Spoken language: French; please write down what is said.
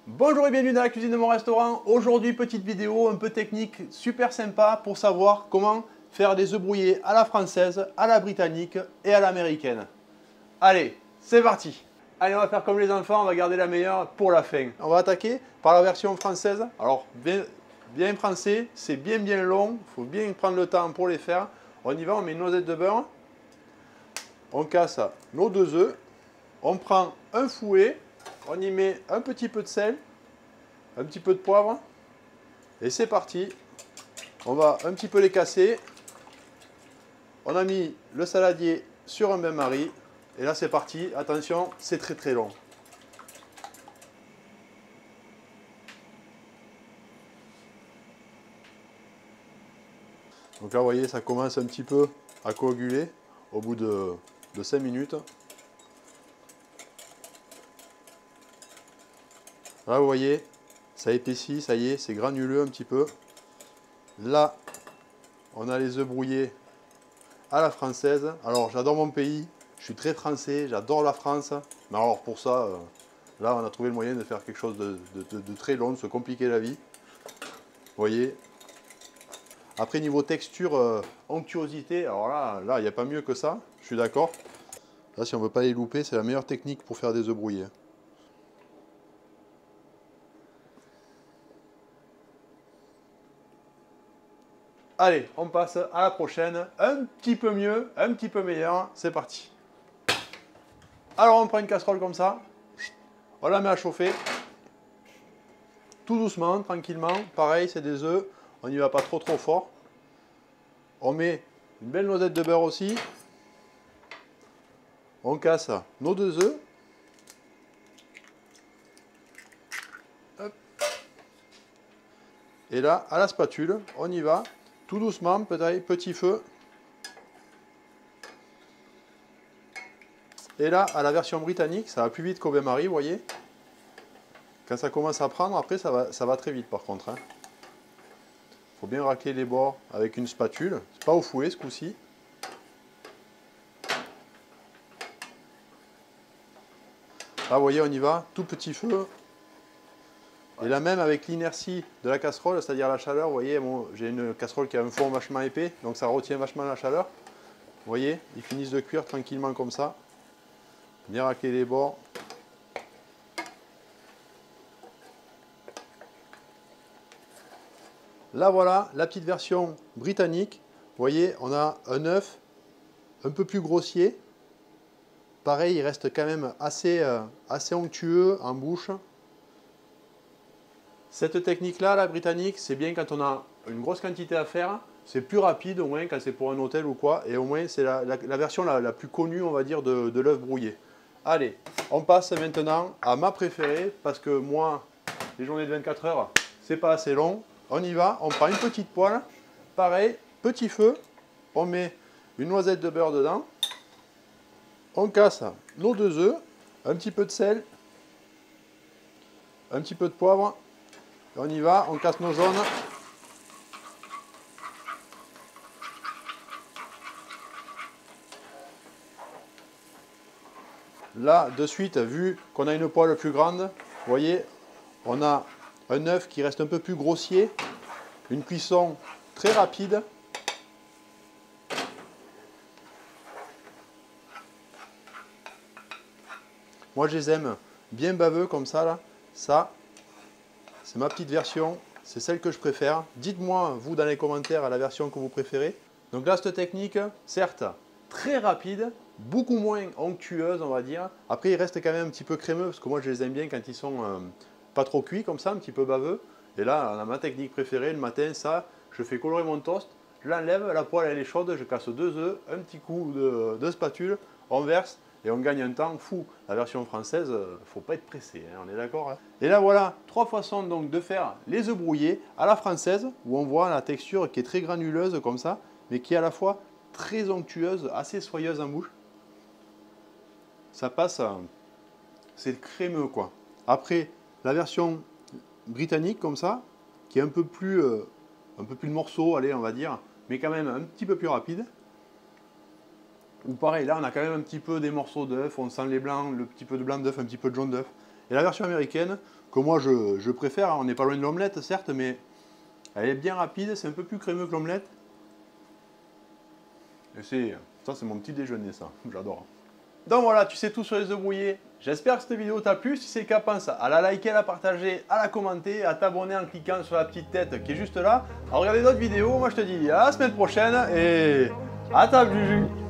Bonjour et bienvenue dans la cuisine de mon restaurant. Aujourd'hui, petite vidéo un peu technique, super sympa pour savoir comment faire des œufs brouillés à la française, à la britannique et à l'américaine. Allez, c'est parti. Allez, on va faire comme les enfants, on va garder la meilleure pour la fin. On va attaquer par la version française. Alors, bien français, c'est bien long, il faut bien prendre le temps pour les faire. On y va, on met une noisette de beurre, on casse nos 2 œufs, on prend un fouet, on y met un petit peu de sel, un petit peu de poivre, et c'est parti. On va un petit peu les casser. On a mis le saladier sur un bain-marie, et là c'est parti. Attention, c'est très long. Donc là, vous voyez, ça commence un petit peu à coaguler au bout de 5 minutes. Là, vous voyez, ça épaissit, ça y est, c'est granuleux un petit peu. Là, on a les œufs brouillés à la française. Alors, j'adore mon pays, je suis très français, j'adore la France. Mais alors, pour ça, là, on a trouvé le moyen de faire quelque chose de très long, de se compliquer la vie. Vous voyez. Après, niveau texture, onctuosité, alors là, il n'y a pas mieux que ça, je suis d'accord. Là, si on ne veut pas les louper, c'est la meilleure technique pour faire des œufs brouillés. Allez, on passe à la prochaine. Un petit peu mieux, un petit peu meilleur. C'est parti. Alors, on prend une casserole comme ça. On la met à chauffer. Tout doucement, tranquillement. Pareil, c'est des œufs. On n'y va pas trop fort. On met une belle noisette de beurre aussi. On casse nos 2 œufs. Hop. Et là, à la spatule, on y va. Tout doucement, petit feu. Et là, à la version britannique, ça va plus vite qu'au bain-marie, vous voyez. Quand ça commence à prendre, après, ça va très vite par contre. Faut bien racler les bords avec une spatule. C'est pas au fouet ce coup-ci. Là, vous voyez, on y va, tout petit feu. Et là même avec l'inertie de la casserole, c'est-à-dire la chaleur, vous voyez, bon, j'ai une casserole qui a un fond vachement épais, donc ça retient vachement la chaleur. Vous voyez, ils finissent de cuire tranquillement comme ça. Bien racler les bords. Là voilà, la petite version britannique. Vous voyez, on a un œuf un peu plus grossier. Pareil, il reste quand même assez onctueux en bouche. Cette technique-là, la britannique, c'est bien quand on a une grosse quantité à faire. C'est plus rapide au moins quand c'est pour un hôtel ou quoi. Et au moins, c'est la version la plus connue, on va dire, de l'œuf brouillé. Allez, on passe maintenant à ma préférée. Parce que moi, les journées de 24 heures, c'est pas assez long. On y va, on prend une petite poêle. Pareil, petit feu. On met une noisette de beurre dedans. On casse nos 2 œufs. Un petit peu de sel. Un petit peu de poivre. On y va, on casse nos jaunes. Là, de suite, vu qu'on a une poêle plus grande, vous voyez, on a un œuf qui reste un peu plus grossier. Une cuisson très rapide. Moi, je les aime bien baveux comme ça, là. Ça, c'est ma petite version, c'est celle que je préfère. Dites-moi, vous, dans les commentaires, la version que vous préférez. Donc là, cette technique, certes, très rapide, beaucoup moins onctueuse, on va dire. Après, il reste quand même un petit peu crémeux, parce que moi, je les aime bien quand ils sont pas trop cuits, comme ça, un petit peu baveux. Et là, on a ma technique préférée, le matin, ça, je fais colorer mon toast, je l'enlève, la poêle, elle est chaude, je casse 2 œufs, un petit coup de spatule, on verse, et on gagne un temps fou. La version française, il ne faut pas être pressé, hein, on est d'accord hein. Et là voilà, 3 façons donc de faire les œufs brouillés à la française, où on voit la texture qui est très granuleuse comme ça, mais qui est à la fois très onctueuse, assez soyeuse en bouche. Ça passe, c'est crémeux quoi. Après, la version britannique comme ça, qui est un peu plus de morceaux, allez on va dire, mais quand même un petit peu plus rapide. Ou pareil, là on a quand même un petit peu des morceaux d'œuf, on sent les blancs, le petit peu de blanc d'œuf, un petit peu de jaune d'œuf. Et la version américaine, que moi je préfère. On n'est pas loin de l'omelette, certes, mais elle est bien rapide, c'est un peu plus crémeux que l'omelette. Et ça, c'est mon petit déjeuner, ça. J'adore. Donc voilà, tu sais tout sur les œufs brouillés. J'espère que cette vidéo t'a plu. Si c'est le cas, pense à la liker, à la partager, à la commenter, à t'abonner en cliquant sur la petite tête qui est juste là. À regarder d'autres vidéos. Moi, je te dis à la semaine prochaine et à table, Juju.